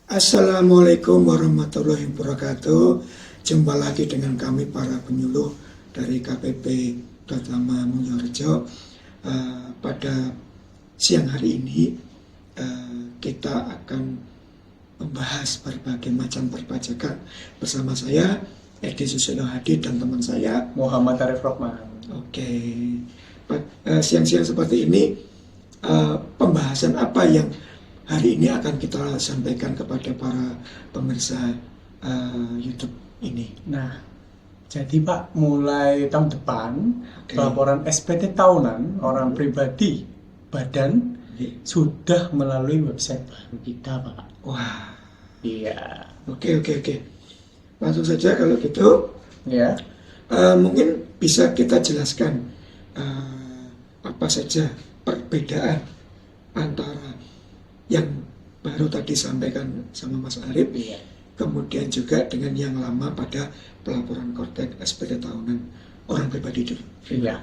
Assalamualaikum warahmatullahi wabarakatuh. Jumpa lagi dengan kami para penyuluh dari KPP Dotama Mulyorejo. Pada siang hari ini kita akan membahas berbagai macam perpajakan bersama saya Edi Susilo Hadi dan teman saya Muhammad Arif Rohman. Oke, siang-siang seperti ini pembahasan apa yang hari ini akan kita sampaikan kepada para pemirsa YouTube ini? Nah, jadi Pak, mulai tahun depan laporan SPT tahunan orang pribadi badan sudah melalui website baru kita, Pak. Wah, Iya. oke. Langsung saja kalau gitu. Ya. Mungkin bisa kita jelaskan apa saja perbedaan antara yang baru tadi sampaikan sama Mas Arif, Iya. kemudian juga dengan yang lama pada pelaporan Kortek SPT tahunan orang pribadi dulu. Iya.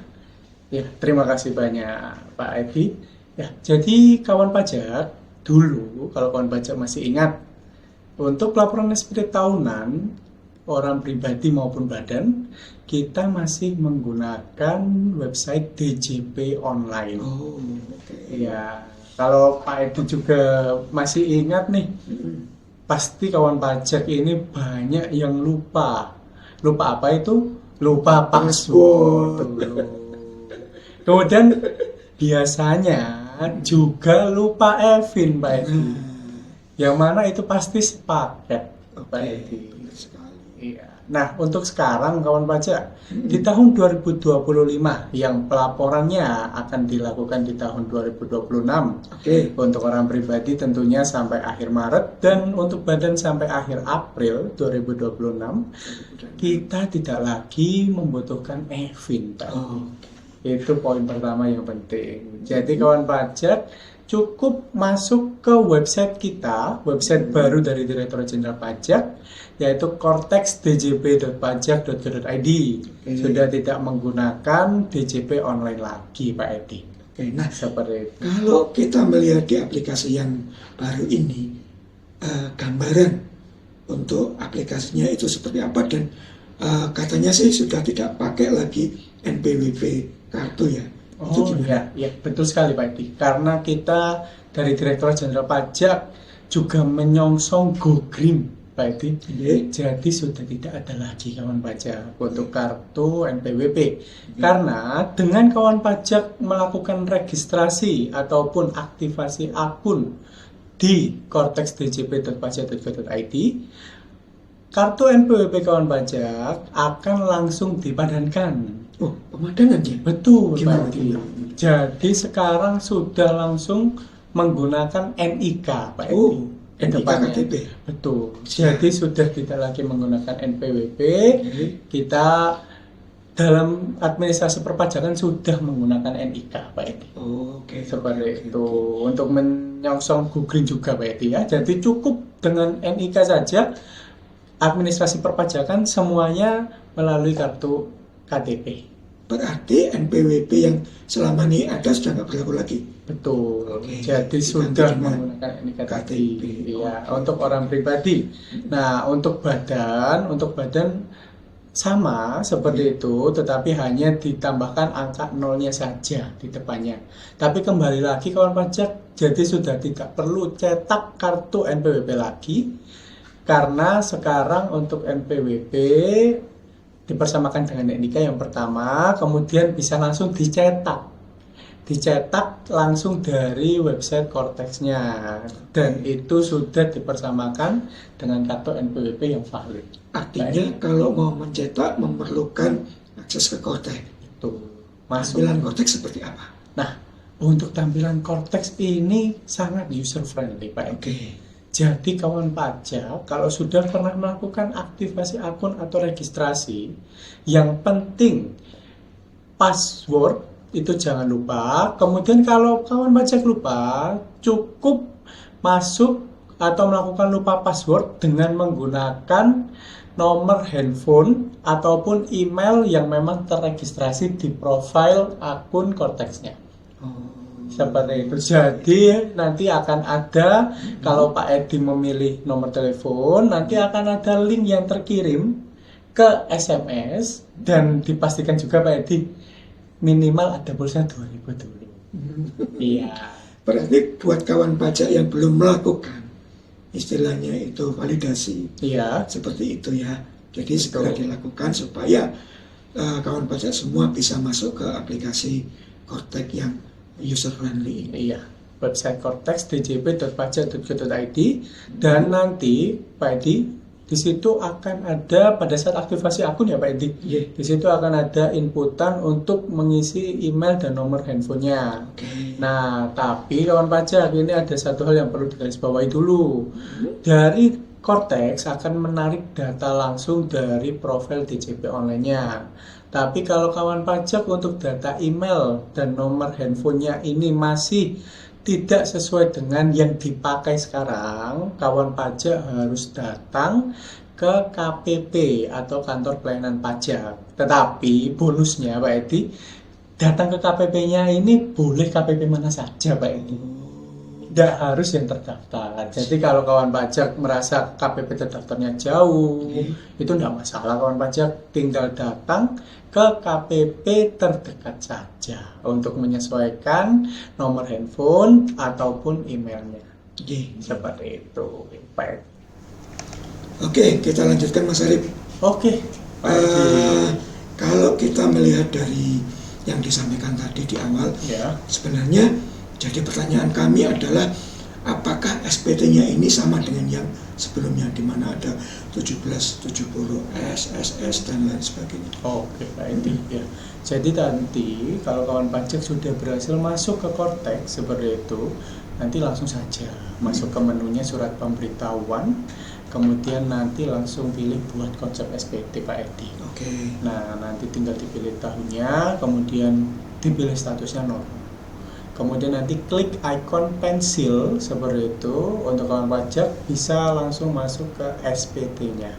Ya, terima kasih banyak Pak Edi. Ya, jadi kawan pajak dulu, kalau kawan pajak masih ingat, untuk pelaporan SPT tahunan orang pribadi maupun badan, kita masih menggunakan website DJP online. Oh, oke. Iya. Kalau Pak Edi juga masih ingat nih, pasti kawan pajak ini banyak yang lupa. Lupa apa itu? Lupa password. Kemudian biasanya juga lupa EVIN, Pak Edi. Yang mana itu pasti sepaket, Pak Edi. Iya. Nah, untuk sekarang kawan pajak di tahun 2025 yang pelaporannya akan dilakukan di tahun 2026. Untuk orang pribadi tentunya sampai akhir Maret dan untuk badan sampai akhir April 2026 kita tidak lagi membutuhkan EVIN, Pak. Itu poin pertama yang penting. Jadi kawan pajak cukup masuk ke website kita, website baru dari Direktorat Jenderal Pajak, yaitu korteksdjp.pajak.go.id. Sudah tidak menggunakan DJP online lagi, Pak Edi. Oke, nah Seperti itu. kalau kita melihat di aplikasi yang baru ini, gambaran untuk aplikasinya itu seperti apa, dan katanya sih sudah tidak pakai lagi NPWP kartu ya. Oh ya, betul sekali Pak Edi. Karena kita dari Direktorat Jenderal Pajak juga menyongsong Go Green, Pak Edi. Jadi sudah tidak ada lagi kawan pajak untuk kartu NPWP. Karena dengan kawan pajak melakukan registrasi ataupun aktivasi akun di korteksdjp.pajak.go.id, kartu NPWP kawan pajak akan langsung dipadankan. Oh, pemadangan ya? Betul, Gimana, Pak Edi. Jadi sekarang sudah langsung menggunakan NIK, Pak Edi. Oh, NIK Kedepannya. KTP. Betul. Jadi sudah tidak lagi menggunakan NPWP. Kita dalam administrasi perpajakan sudah menggunakan NIK, Pak Edi. Oke. Seperti itu. Untuk menyongsong Go Green juga, Pak Edi ya. Jadi cukup dengan NIK saja. Administrasi perpajakan semuanya melalui kartu KTP. Berarti NPWP yang selama ini ada sudah nggak berlaku lagi? Betul. Oke. Jadi sudah menggunakan NIK KTP. Iya, untuk orang pribadi. Nah, untuk badan sama seperti itu, tetapi hanya ditambahkan angka nolnya saja di depannya. Tapi kembali lagi kawan pajak, jadi sudah tidak perlu cetak kartu NPWP lagi. Karena sekarang untuk NPWP dipersamakan dengan NIK yang pertama, kemudian bisa langsung dicetak langsung dari website Korteksnya, dan itu sudah dipersamakan dengan kartu NPWP yang valid. Artinya kalau mau mencetak memerlukan akses ke Korteks. Itu masuk. Tampilan Korteks seperti apa? Nah, untuk tampilan Korteks ini sangat user friendly, Pak. Oke. Jadi kawan pajak kalau sudah pernah melakukan aktivasi akun atau registrasi, yang penting password itu jangan lupa. Kemudian kalau kawan pajak lupa, cukup masuk atau melakukan lupa password dengan menggunakan nomor handphone ataupun email yang memang terregistrasi di profil akun Korteksnya. Seperti itu. Jadi nanti akan ada, kalau Pak Edi memilih nomor telepon, nanti akan ada link yang terkirim ke SMS, dan dipastikan juga Pak Edi minimal ada pulsa 2.000 dulu. Iya. Berarti buat kawan pajak yang belum melakukan, istilahnya itu validasi, Iya. seperti itu ya. Jadi segera dilakukan supaya kawan pajak semua bisa masuk ke aplikasi Kortex yang user friendly ini. Iya, website Cortex djp.pajak.go.id, dan nanti Pak Edi di situ akan ada pada saat aktivasi akun ya Pak Edi. Yeah. Di situ akan ada inputan untuk mengisi email dan nomor handphonenya. Okay. Nah, tapi kawan pajak, ini ada satu hal yang perlu digarisbawahi dulu. Dari Cortex akan menarik data langsung dari profil DJP online-nya. Tapi kalau kawan pajak untuk data email dan nomor handphonenya ini masih tidak sesuai dengan yang dipakai sekarang, kawan pajak harus datang ke KPP atau kantor pelayanan pajak. Tetapi bonusnya Pak Edi, datang ke KPP-nya ini boleh KPP mana saja Pak Edi. Tidak harus yang terdaftar. Jadi kalau kawan pajak merasa KPP terdaftarnya jauh, itu tidak masalah. Kawan pajak tinggal datang ke KPP terdekat saja untuk menyesuaikan nomor handphone ataupun emailnya. Seperti itu, Pak. Oke, kita lanjutkan Mas Arif. Oke, Pak. Kalau kita melihat dari yang disampaikan tadi di awal, Ya. sebenarnya jadi pertanyaan kami adalah apakah SPT-nya ini sama dengan yang sebelumnya di mana ada 1770S, SS dan lain sebagainya. Oke, Pak Edi. Ya. Jadi nanti kalau kawan pajak sudah berhasil masuk ke Cortex seperti itu, nanti langsung saja masuk ke menunya surat pemberitahuan, kemudian nanti langsung pilih buat konsep SPT Pak Edi. Oke. Nah, nanti tinggal dipilih tahunnya, kemudian dipilih statusnya normal. Kemudian nanti klik ikon pensil seperti itu, untuk kawan pajak bisa langsung masuk ke SPT-nya.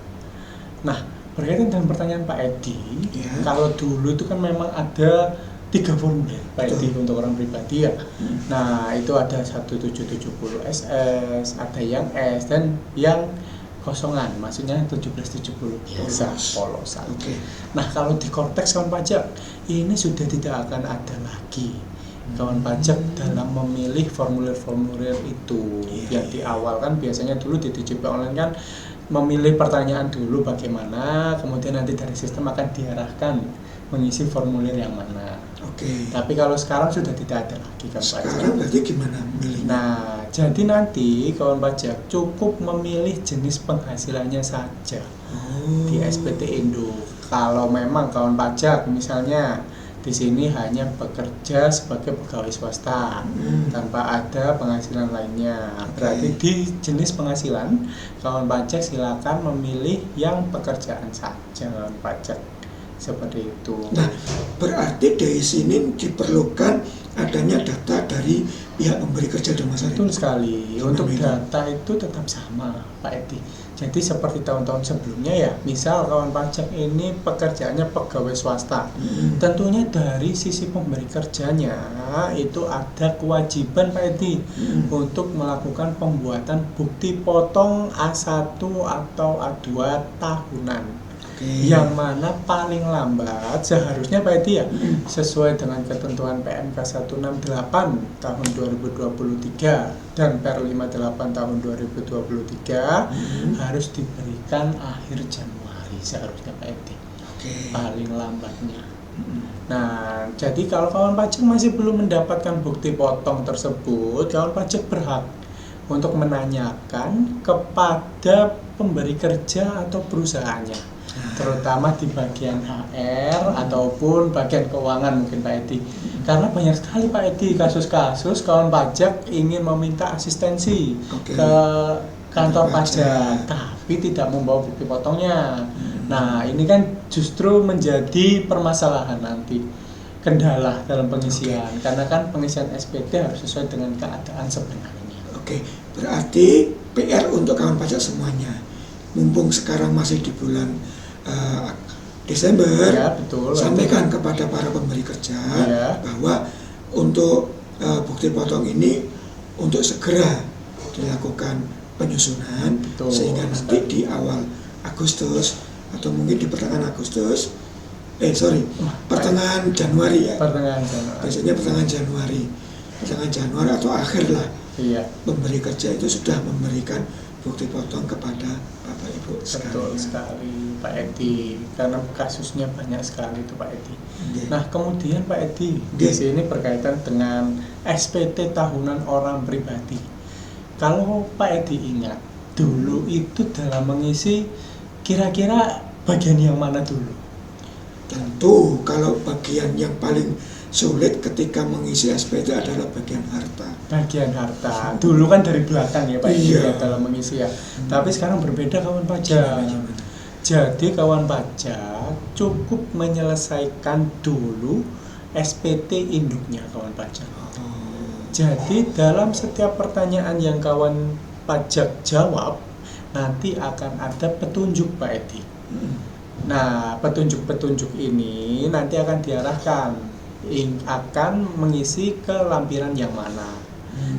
Nah, berkaitan dengan pertanyaan Pak Edi, Ya. kalau dulu itu kan memang ada 3 formulir Pak Edi untuk orang pribadi ya. Nah, itu ada 1770 SS, ada yang S, dan yang kosongan, maksudnya 1770 biasa, polosan. Oke. Nah, kalau di Cortex kawan pajak, ini sudah tidak akan ada lagi kawan pajak dalam memilih formulir-formulir itu. Yang di awal kan biasanya dulu di DJP online kan memilih pertanyaan dulu bagaimana, kemudian nanti dari sistem akan diarahkan mengisi formulir yang mana. Oke. Tapi kalau sekarang sudah tidak ada lagi kawan pajak. Sekarang berarti gimana milihnya? Nah, jadi nanti kawan pajak cukup memilih jenis penghasilannya saja di SPT Indo. Kalau memang kawan pajak misalnya di sini hanya bekerja sebagai pegawai swasta tanpa ada penghasilan lainnya, berarti di jenis penghasilan kawan pajak silakan memilih yang pekerjaan saja kawan pajak, seperti itu. Nah, berarti dari sini diperlukan adanya data dari pihak pemberi kerja dan masyarakat. Betul sekali. Gimana Untuk itu? data itu tetap sama Pak Edi. Jadi seperti tahun-tahun sebelumnya ya, misal kawan pajak ini pekerjaannya pegawai swasta, tentunya dari sisi pemberi kerjanya itu ada kewajiban Pak Edi untuk melakukan pembuatan bukti potong A1 atau A2 tahunan. Yang mana paling lambat seharusnya Pak Edi ya, sesuai dengan ketentuan PMK 168 tahun 2023 dan Per 58 tahun 2023 harus diberikan akhir Januari seharusnya Pak Edi, paling lambatnya. Nah, jadi kalau kawan pajak masih belum mendapatkan bukti potong tersebut, kawan pajak berhak untuk menanyakan kepada pemberi kerja atau perusahaannya, terutama di bagian HR ataupun bagian keuangan mungkin Pak Edi. Karena banyak sekali Pak Edi kasus-kasus kawan pajak ingin meminta asistensi ke kantor pajak tapi tidak membawa bukti potongnya. Nah, ini kan justru menjadi permasalahan nanti, kendala dalam pengisian, karena kan pengisian SPT harus sesuai dengan keadaan sebenarnya. Oke, berarti PR untuk kawan pajak semuanya, mumpung sekarang masih di bulan Desember, Ya, betul. sampaikan kepada para pemberi kerja Ya. bahwa untuk bukti potong ini untuk segera dilakukan penyusunan. Betul. Sehingga nanti di awal Agustus atau mungkin di pertengahan Agustus, pertengahan Januari ya. Pertengahan Januari. Biasanya pertengahan Januari atau akhir lah. Iya. Pemberi kerja itu sudah memberikan bukti potong kepada Bapak Ibu sekalian. Betul sekali Pak Edi, karena kasusnya banyak sekali itu Pak Edi. Nggih. Nah kemudian Pak Edi, di Nggih. sini berkaitan dengan SPT tahunan orang pribadi. Kalau Pak Edi ingat, dulu itu dalam mengisi kira-kira bagian yang mana dulu? Tentu kalau bagian yang paling sulit ketika mengisi SPT adalah bagian harta. Bagian harta. Dulu kan dari belakang ya Pak Edi Iya. ya, dalam mengisi ya. Tapi sekarang berbeda kawan pajak. Jadi kawan pajak cukup menyelesaikan dulu SPT induknya kawan pajak. Jadi dalam setiap pertanyaan yang kawan pajak jawab, nanti akan ada petunjuk Pak Edi. Nah, petunjuk-petunjuk ini nanti akan diarahkan akan mengisi ke lampiran yang mana.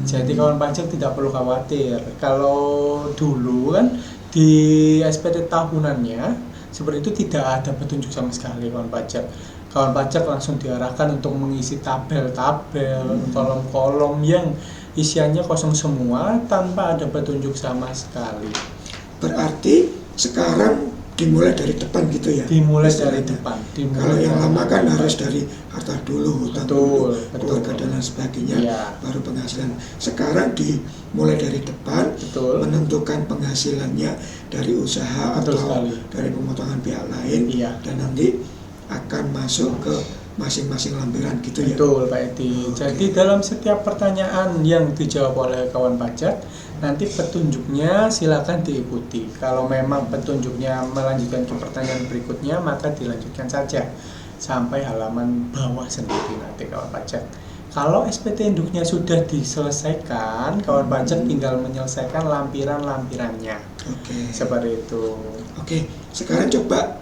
Jadi kawan pajak tidak perlu khawatir. Kalau dulu kan di SPT tahunannya seperti itu tidak ada petunjuk sama sekali kawan pajak. Kawan pajak langsung diarahkan untuk mengisi tabel-tabel, kolom-kolom yang isiannya kosong semua tanpa ada petunjuk sama sekali. Berarti sekarang dimulai dari depan gitu ya? Dimulai dari Istilahnya. depan. Kalau yang lama kan harus dari harta dulu, hutang dulu, Betul. keluarga dan lain sebagainya, Iya. baru penghasilan. Sekarang dimulai dari depan, Betul. menentukan penghasilannya dari usaha Betul atau sekali. dari pemotongan pihak lain, Iya. dan nanti akan masuk ke masing-masing lampiran gitu ya? Betul Pak Edi. Oke. Jadi dalam setiap pertanyaan yang dijawab oleh kawan pajak, nanti petunjuknya silakan diikuti. Kalau memang petunjuknya melanjutkan ke pertanyaan berikutnya, maka dilanjutkan saja sampai halaman bawah sendiri nanti kawan pajak. Kalau SPT induknya sudah diselesaikan, kawan pajak tinggal menyelesaikan lampiran-lampirannya. Oke. Seperti itu. Oke, sekarang coba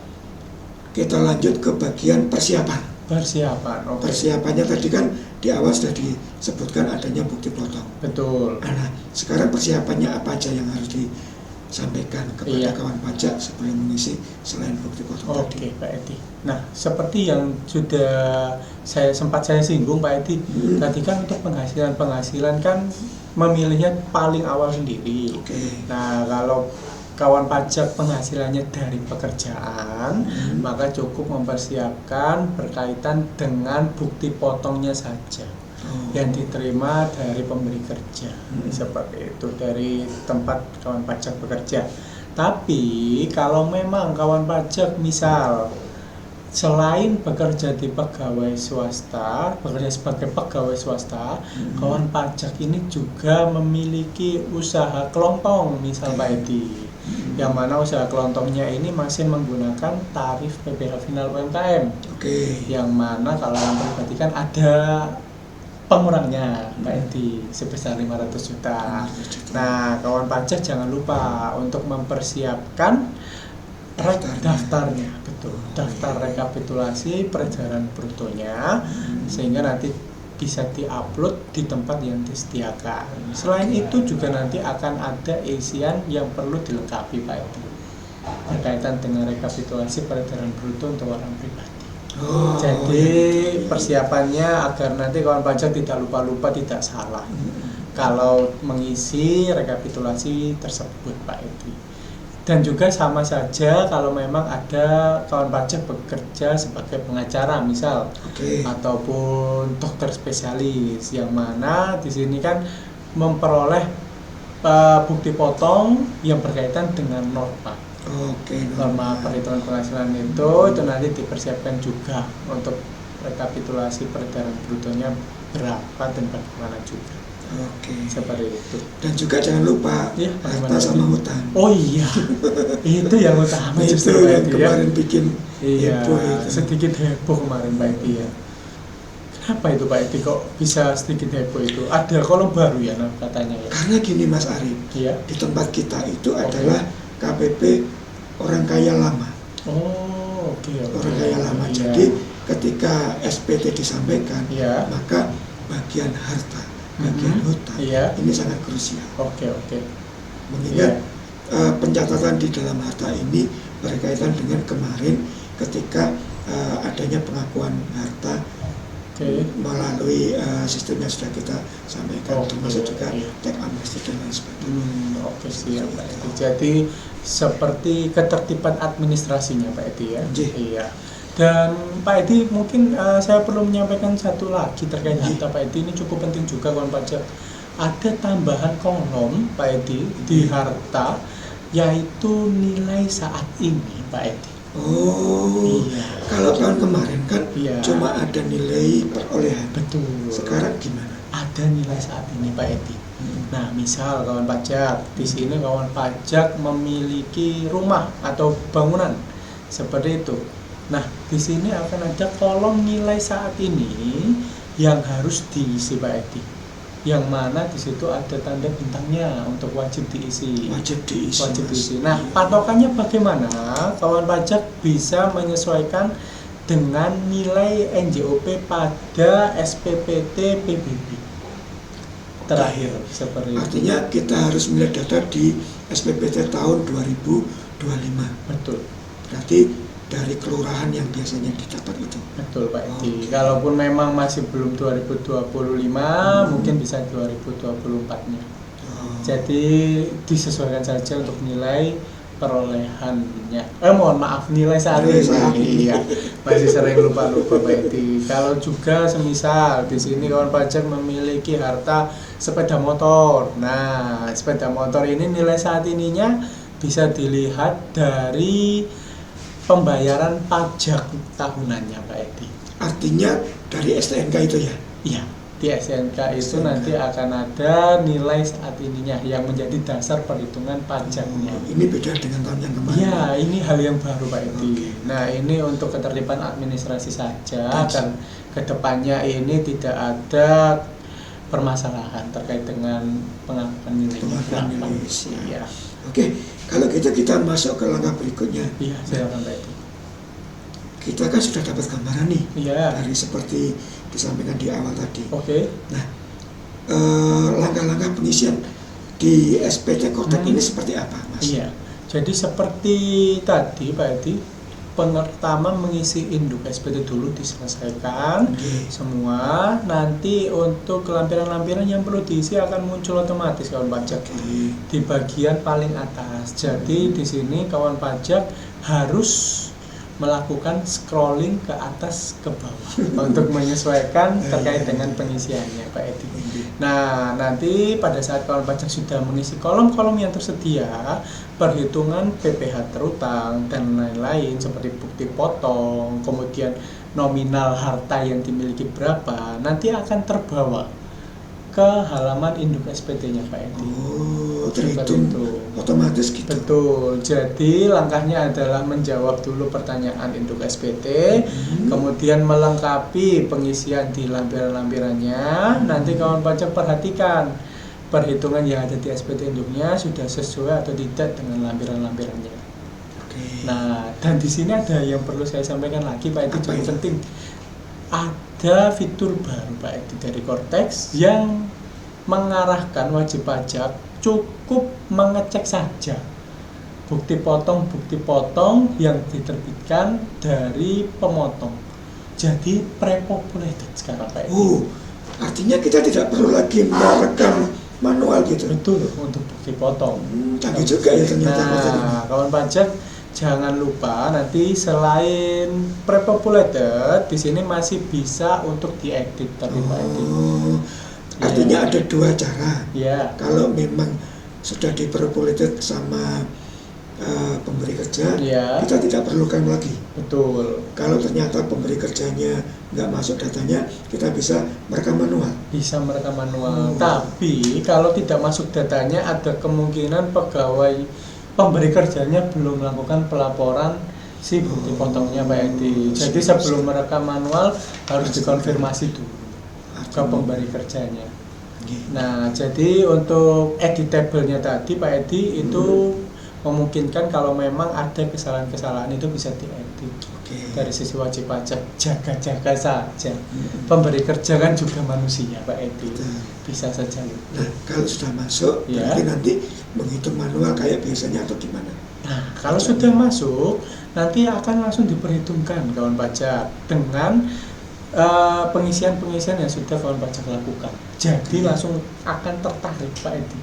kita lanjut ke bagian persiapan. Persiapan. Oke. Persiapannya tadi kan di awal sudah disebutkan adanya bukti potong. Betul. Nah, sekarang persiapannya apa aja yang harus disampaikan kepada Iya. kawan pajak sebelum mengisi selain bukti potong tadi? Oke Pak Edi. Nah seperti yang sudah saya singgung Pak Edi, tadi kan untuk penghasilan kan memilihnya paling awal sendiri. Oke. Nah kalau kawan pajak penghasilannya dari pekerjaan, maka cukup mempersiapkan berkaitan dengan bukti potongnya saja yang diterima dari pemberi kerja. Seperti itu, dari tempat kawan pajak bekerja. Tapi kalau memang kawan pajak misal selain bekerja di pegawai swasta, bekerja sebagai pegawai swasta, kawan pajak ini juga memiliki usaha kelontong misal Pak Edi. Yang mana usaha kelontongnya ini masih menggunakan tarif PPh final UMKM. Oke. Yang mana kalau yang pribadi kan ada pengurangnya Pak Edi sebesar 500 juta. Nah, kawan pajak jangan lupa untuk mempersiapkan daftarnya, betul. Daftar rekapitulasi peredaran brutonya sehingga nanti bisa diupload di tempat yang disediakan. Selain itu juga nanti akan ada isian yang perlu dilengkapi Pak Edi berkaitan dengan rekapitulasi peredaran bruto untuk orang pribadi. Jadi persiapannya agar nanti kawan pajak tidak lupa-lupa, tidak salah kalau mengisi rekapitulasi tersebut Pak Edi. Dan juga sama saja kalau memang ada kawan pajak bekerja sebagai pengacara misal, ataupun dokter spesialis, yang mana di sini kan memperoleh bukti potong yang berkaitan dengan norma. Norma perhitungan penghasilan itu nanti dipersiapkan juga untuk rekapitulasi peredaran brutonya berapa dan bagaimana juga. Seperti itu. Dan juga jangan lupa harta sama hutang. Oh iya, itu yang utama justru itu yang Pak Edi, kemarin bikin heboh itu. sedikit heboh kemarin Pak Edi ya. Kenapa itu Pak Edi kok bisa sedikit heboh itu? Ada kolom baru ya katanya ya? Karena gini Mas Arif, di tempat kita itu adalah KPP orang kaya lama. Orang kaya lama. Jadi ketika SPT disampaikan, maka bagian harta, bagian hutang, Iya. ini sangat krusial. Oke. Mengingat pencatatan di dalam harta ini berkaitan dengan kemarin ketika adanya pengakuan harta melalui sistem yang sudah kita sampaikan, termasuk juga teks amnesti dan lain sebagainya. Oke, siap Pak Edi. Jadi seperti ketertiban administrasinya Pak Edi ya. Iya. Dan Pak Edi mungkin saya perlu menyampaikan satu lagi terkait harta Pak Edi, ini cukup penting juga kawan pajak. Ada tambahan kolom Pak Edi di harta, yaitu nilai saat ini Pak Edi. Iya. Kalau tahun kemarin kan cuma ada nilai perolehan. Betul. Sekarang gimana? Ada nilai saat ini Pak Edi. Nah, misal kawan pajak, di sini kawan pajak memiliki rumah atau bangunan seperti itu. Nah, di sini akan ada kolom nilai saat ini yang harus diisi Pak Edi. Yang mana di situ ada tanda bintangnya untuk wajib diisi. Wajib diisi. Nah, patokannya bagaimana? Kawan pajak bisa menyesuaikan dengan nilai NJOP pada SPPT PBB terakhir seperti itu. Artinya kita harus melihat data di SPPT tahun 2025. Betul. Berarti dari kelurahan yang biasanya didapat itu. Betul Pak Edi. Kalaupun memang masih belum 2025, mungkin bisa 2024-nya. Jadi disesuaikan saja untuk nilai perolehannya. Mohon maaf, nilai saat ini. Iya. Masih sering lupa Pak Edi. Kalau juga semisal di sini kawan pajak memiliki harta sepeda motor. Nah, sepeda motor ini nilai saat ininya bisa dilihat dari pembayaran pajak tahunannya Pak Edi. Artinya dari STNK itu ya? Iya, di STNK itu nanti akan ada nilai saat ininya yang menjadi dasar perhitungan pajaknya. Ini beda dengan tahun yang kemarin. Iya, ini hal yang baru Pak Edi. Nah, ini untuk ketertiban administrasi saja, dan kedepannya ini tidak ada permasalahan terkait dengan pengakuan nilai. Iya. Oke, kalau gitu kita masuk ke langkah berikutnya. Iya, silakan Pak Edi. Kita kan sudah dapat gambaran nih dari seperti disampaikan di awal tadi. Nah, langkah-langkah pengisian di SPT Kotek ini seperti apa, Mas? Iya, jadi seperti tadi Pak Edi, pertama mengisi induk SPT dulu diselesaikan semua. Nanti untuk lampiran-lampiran yang perlu diisi akan muncul otomatis kawan pajak di bagian paling atas. Jadi di sini kawan pajak harus melakukan scrolling ke atas ke bawah untuk menyesuaikan terkait dengan pengisiannya Pak Edi. Nah, nanti pada saat kawan pajak sudah mengisi kolom-kolom yang tersedia, perhitungan PPh terutang dan lain-lain seperti bukti potong, kemudian nominal harta yang dimiliki berapa, nanti akan terbawa ke halaman induk SPT-nya Pak Edi. Terhitung otomatis gitu. Betul. Jadi langkahnya adalah menjawab dulu pertanyaan induk SPT, kemudian melengkapi pengisian di lampiran-lampirannya. Nanti kawan pajak perhatikan perhitungan yang ada di SPT induknya sudah sesuai atau tidak dengan lampiran-lampirannya. Nah, dan di sini ada yang perlu saya sampaikan lagi Pak Edi, cukup penting. Ada fitur baru Pak Edi dari Kortex yang mengarahkan wajib pajak cukup mengecek saja bukti potong yang diterbitkan dari pemotong. Jadi pre-populated sekarang Pak Edi. Artinya kita tidak perlu lagi merekam manual gitu. Betul, untuk bukti potong. Canggih juga ya ternyata. Nah, kawan pajak jangan lupa nanti selain pre-populated di sini masih bisa untuk diedit tadi Pak Edi. Artinya ada dua cara. Ya. Kalau memang sudah di-pre-populated sama pemberi kerja, kita tidak perlukan lagi. Betul. Kalau ternyata pemberi kerjanya nggak masuk datanya, kita bisa merekam manual. Bisa merekam manual. Tapi kalau tidak masuk datanya, ada kemungkinan pegawai pemberi kerjanya belum melakukan pelaporan si bukti potongnya Pak Edi. Jadi sebelum merekam manual harus dikonfirmasi dulu ke pemberi kerjanya. Nah, jadi untuk editable-nya tadi Pak Edi itu memungkinkan kalau memang ada kesalahan-kesalahan itu bisa diedit. Oke. Dari sisi wajib pajak jaga-jaga saja. Pemberi kerja kan juga manusia Pak Edi, Betul. bisa saja lupa. Nah, kalau sudah masuk, Ya. berarti nanti menghitung manual kayak biasanya atau gimana? Nah, kalau sudah masuk, nanti akan langsung diperhitungkan kawan pajak dengan pengisian-pengisian yang sudah kawan pajak lakukan. Jadi langsung akan tertarik Pak Edi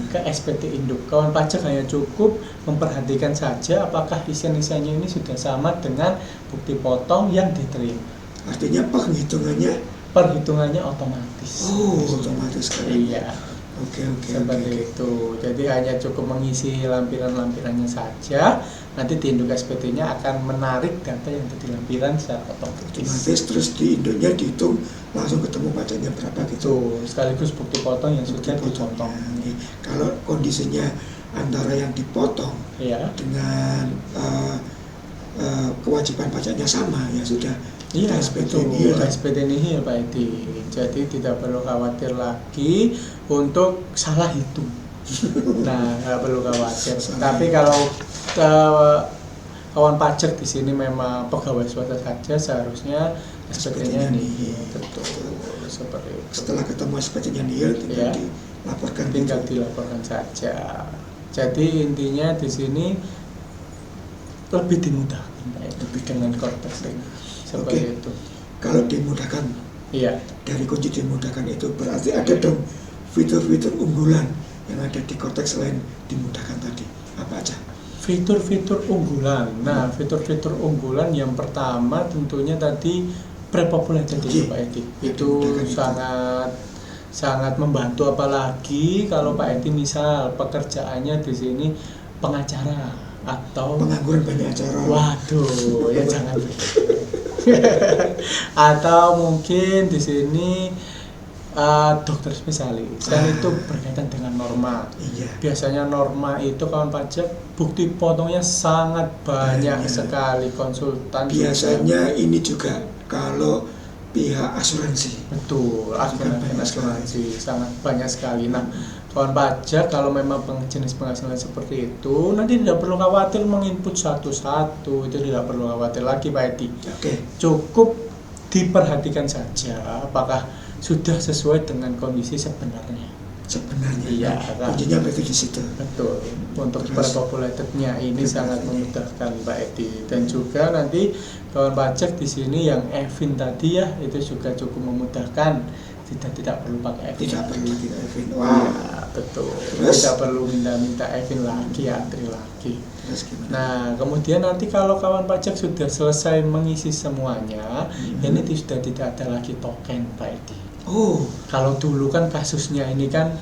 ke SPT Induk. Kawan pajak hanya cukup memperhatikan saja apakah isian-isiannya ini sudah sama dengan bukti potong yang diterima. Artinya penghitungannya, Perhitungannya otomatis. otomatis kan? Iya. Oke. Seperti itu. Jadi hanya cukup mengisi lampiran-lampirannya saja. Nanti di induk SPT-nya akan menarik data yang ada di lampiran secara otomatis. Otomatis terus di induknya dihitung langsung ketemu pajaknya berapa gitu. Itu sekaligus bukti potong yang sudah dipotong. Oke. Kalau kondisinya antara yang dipotong Iya. dengan kewajiban pajaknya sama, ya sudah. Iya, SPT betul. nihil. SPT nihil Pak Edi. Jadi tidak perlu khawatir lagi untuk salah hitung. Nah, nggak perlu khawatir. Tapi kalau kawan pajak di sini memang pegawai swasta saja, seharusnya SPT-nya nihil. Betul. Seperti itu. Setelah ketemu SPT-nya nihil, tinggal Iya. dilaporkan. Tinggal gitu. dilaporkan saja. Jadi intinya di sini lebih dimudahkan Pak Edi, lebih dengan konteks ini. Seperti Oke. itu. Kalau dimudahkan, Iya. dari kunci dimudahkan itu berarti ada dong fitur-fitur unggulan yang ada di Cortex selain dimudahkan tadi. Apa aja? Fitur-fitur unggulan. Nah, fitur-fitur unggulan yang pertama tentunya tadi pre-populated itu Pak Edi. Itu sangat membantu, apalagi kalau Pak Edi misal pekerjaannya di sini pengacara atau Pengangguran banyak acara. waduh, ya jangan begitu. Atau mungkin di sini dokter spesialis, dan itu berkaitan dengan norma. Iya. Biasanya norma itu kawan pajak bukti potongnya sangat banyak sekali, konsultan Biasanya ini juga kalau pihak asuransi. betul, banyak asuransi sangat banyak sekali. Nah, kawan pajak kalau memang jenis penghasilan seperti itu, nanti tidak perlu khawatir menginput satu-satu, itu tidak perlu khawatir lagi Pak Edi. Oke. Cukup diperhatikan saja apakah sudah sesuai dengan kondisi sebenarnya. Sebenarnya. Iya, Nah, kuncinya berarti di situ. Betul. Untuk Terus, pre-populated-nya ini terus sangat ini. memudahkan Pak Edi. Dan juga nanti kawan pajak di sini yang Evin tadi ya, itu juga cukup memudahkan. Tidak perlu pakai Evin. Tidak perlu lagi Evin. Ya, Wah. betul. Terus? Tidak perlu minta Evin lagi, antri lagi. Terus gimana? Nah, kemudian nanti kalau kawan pajak sudah selesai mengisi semuanya, ini sudah tidak ada lagi token Pak Edi. Oh, Kalau dulu kan kasusnya ini kan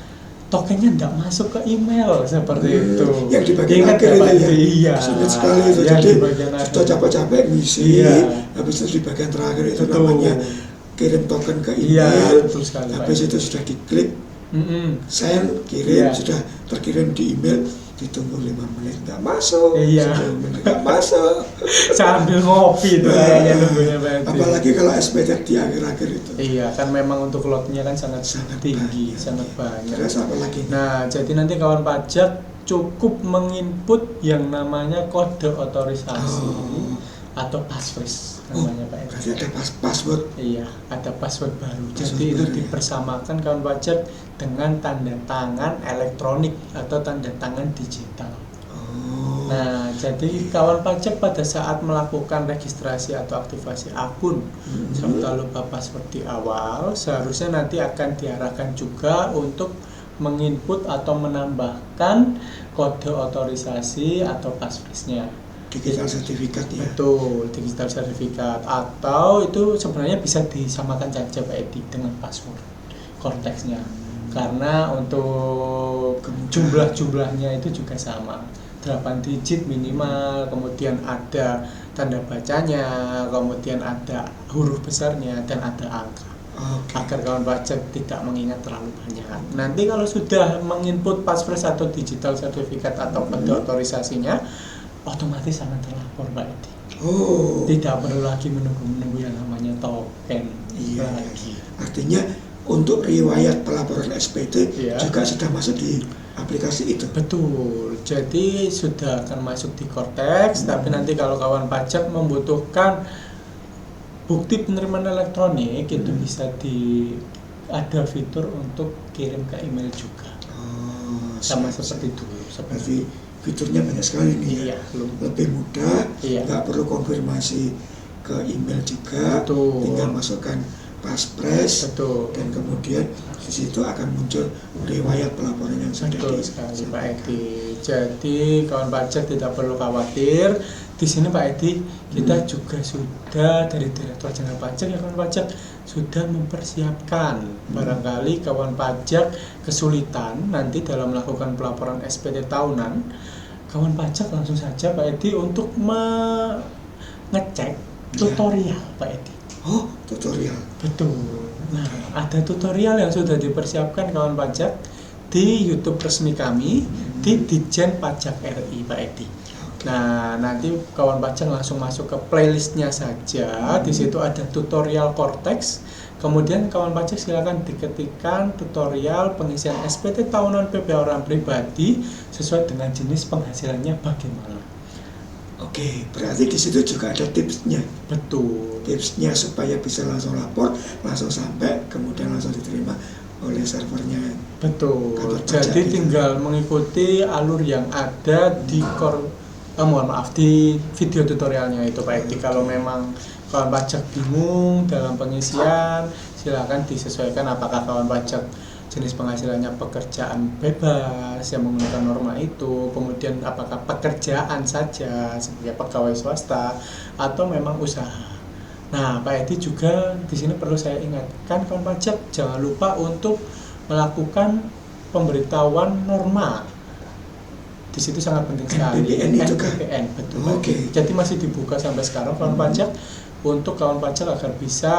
tokennya tidak masuk ke email seperti itu. yang di bagian Ingat akhir nggak, Pak itu ya. Edi? Iya. Sulit sekali itu. Yang Jadi di bagian akhir. sudah capek-capek ngisi, Iya. habis itu di bagian terakhir itu Betul. namanya kirim token ke Iya, email. betul sekali, Pak Habis Edi. itu sudah diklik, send, kirim, Iya. sudah terkirim di email, ditunggu 5 menit nggak masuk, Iya. 10 menit nggak masuk. Sambil ngopi tuh kayaknya nunggunya Pak Edi. Apalagi kalau SPT di akhir-akhir itu. Iya, kan memang untuk lotnya kan sangat Sangat tinggi, banyak. sangat banyak. Terus apa lagi? Nah, jadi nanti kawan pajak cukup menginput yang namanya kode otorisasi atau passphrase namanya Pak Edi. Berarti ada password. Iya, ada password baru. Password Jadi itu baru, ya. dipersamakan kawan pajak dengan tanda tangan elektronik atau tanda tangan digital. Oh. Nah, jadi kawan pajak pada saat melakukan registrasi atau aktivasi akun serta lupa password di awal, seharusnya nanti akan diarahkan juga untuk menginput atau menambahkan kode otorisasi atau passphrase-nya. Digital sertifikat ya. Betul, digital sertifikat, atau itu sebenarnya bisa disamakan saja Pak Edi dengan password konteksnya, karena untuk jumlahnya itu juga sama, 8 digit minimal, kemudian ada tanda bacanya, kemudian ada huruf besarnya, dan ada angka. Oke. Agar kawan pajak tidak mengingat terlalu banyak. Nanti kalau sudah menginput passphrase atau digital sertifikat atau kode otorisasinya, otomatis akan terlapor Pak Edi. Oh. Tidak perlu lagi menunggu yang namanya token Iya. lagi. Artinya untuk riwayat pelaporan SPT Iya. juga sudah masuk di aplikasi itu. Betul, jadi sudah akan masuk di Cortex, tapi nanti kalau kawan pajak membutuhkan bukti penerimaan elektronik itu bisa ada fitur untuk kirim ke email juga. Oh, Sama siap, seperti siap. itu. Berarti fiturnya banyak sekali nih. Iya, Lebih mudah, Iya. nggak perlu konfirmasi ke email juga, Betul. tinggal masukkan paspres, Betul. dan kemudian di situ akan muncul riwayat pelaporan yang sudah Betul sekali Pak disampaikan. Edi. Jadi kawan pajak tidak perlu khawatir. Di sini Pak Edi, kita juga sudah dari Direktorat Jenderal Pajak ya kawan pajak sudah mempersiapkan. Barangkali kawan pajak kesulitan nanti dalam melakukan pelaporan SPT tahunan, kawan pajak langsung saja Pak Edi untuk mengecek tutorial Pak Edi. Oh, tutorial. Betul. Nah, ada tutorial yang sudah dipersiapkan kawan pajak di YouTube resmi kami di Ditjen Pajak RI Pak Edi. Nah, nanti kawan pajak langsung masuk ke playlistnya saja. Di situ ada tutorial Cortex. Kemudian kawan pajak silakan diketikkan tutorial pengisian SPT tahunan PPh orang pribadi sesuai dengan jenis penghasilannya bagaimana. Oke, berarti di situ juga ada tipsnya. Betul. Tipsnya supaya bisa langsung lapor, langsung sampai, kemudian langsung diterima oleh servernya. Betul. Kantor pajak Jadi gitu. tinggal mengikuti alur yang ada di di video tutorialnya itu Pak Edi. Kalau memang kawan pajak bingung dalam pengisian, silakan disesuaikan apakah kawan pajak jenis penghasilannya pekerjaan bebas yang menggunakan norma itu, kemudian apakah pekerjaan saja sebagai pegawai swasta atau memang usaha. Nah, Pak Edi juga di sini perlu saya ingatkan kawan pajak jangan lupa untuk melakukan pemberitahuan norma. Di situ sangat penting sekali. NPPN itu kan? NPPN, betul. Pak Oke. Edi. Jadi masih dibuka sampai sekarang kawan pajak untuk kawan pajak agar bisa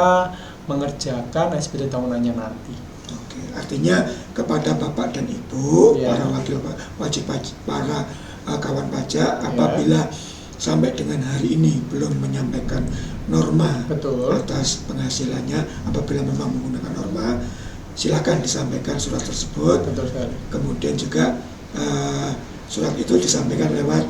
mengerjakan SPT tahunannya nanti. Oke, artinya kepada Bapak dan Ibu, Ya. para wakil wajib pajak, para kawan pajak, apabila sampai dengan hari ini belum menyampaikan norma Betul. atas penghasilannya, apabila memang menggunakan norma, silakan disampaikan surat tersebut. Betul sekali. Kemudian juga surat itu disampaikan lewat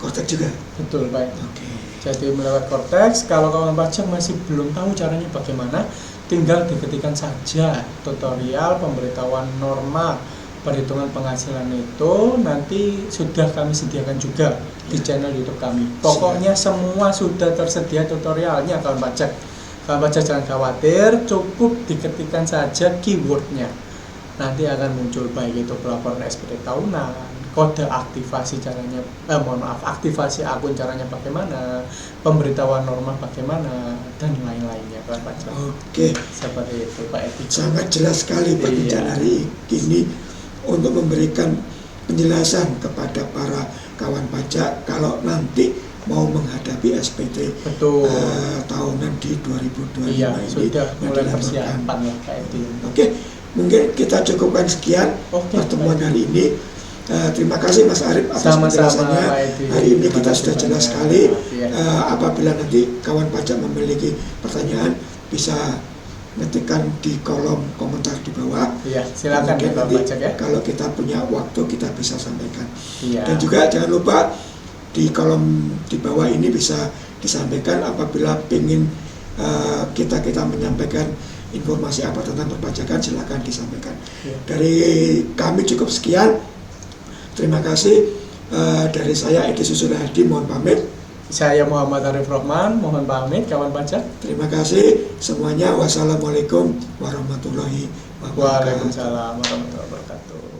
Cortex juga. Betul, Pak. Oke. Jadi melewat Cortex, kalau kawan pajak masih belum tahu caranya bagaimana, tinggal diketikkan saja tutorial pemberitahuan norma perhitungan penghasilan itu nanti sudah kami sediakan juga di channel YouTube kami. Pokoknya semua sudah tersedia tutorialnya kawan pajak. Kawan pajak jangan khawatir, cukup diketikkan saja keywordnya. Nanti akan muncul baik itu pelaporan SPT tahunan, kode aktivasi caranya, aktivasi akun caranya bagaimana, pemberitahuan norma bagaimana, dan lain-lainnya kawan pajak. Oke, Seperti itu Pak Edi. sangat jelas sekali perbincangan hari ini untuk memberikan penjelasan kepada para kawan pajak kalau nanti mau menghadapi SPT Betul. tahunan di 2025 Iya, ini sudah yang mulai dilaporkan. persiapan lah Pak Edi. Oke, mungkin kita cukupkan sekian Oke, pertemuan baik. hari ini. Terima kasih Mas Arif atas Sama-sama, penjelasannya. Pak Edi. Hari ini Terima kita kasih sudah jelas banyak. sekali. Iya. Apabila nanti kawan pajak memiliki pertanyaan, bisa ketikkan di kolom komentar di bawah. Iya, silakan Kemudian ya kawan nanti pajak ya. kalau kita punya waktu kita bisa sampaikan. Iya. Dan juga jangan lupa di kolom di bawah ini bisa disampaikan apabila ingin kita menyampaikan informasi apa tentang perpajakan, silakan disampaikan. Iya. Dari kami cukup sekian. Terima kasih. Dari saya Edi Susilo Hadi mohon pamit. Saya Muhammad Arif Rohman, mohon pamit kawan pajak. Terima kasih semuanya. Wassalamualaikum warahmatullahi wabarakatuh. Waalaikumsalam warahmatullahi wabarakatuh.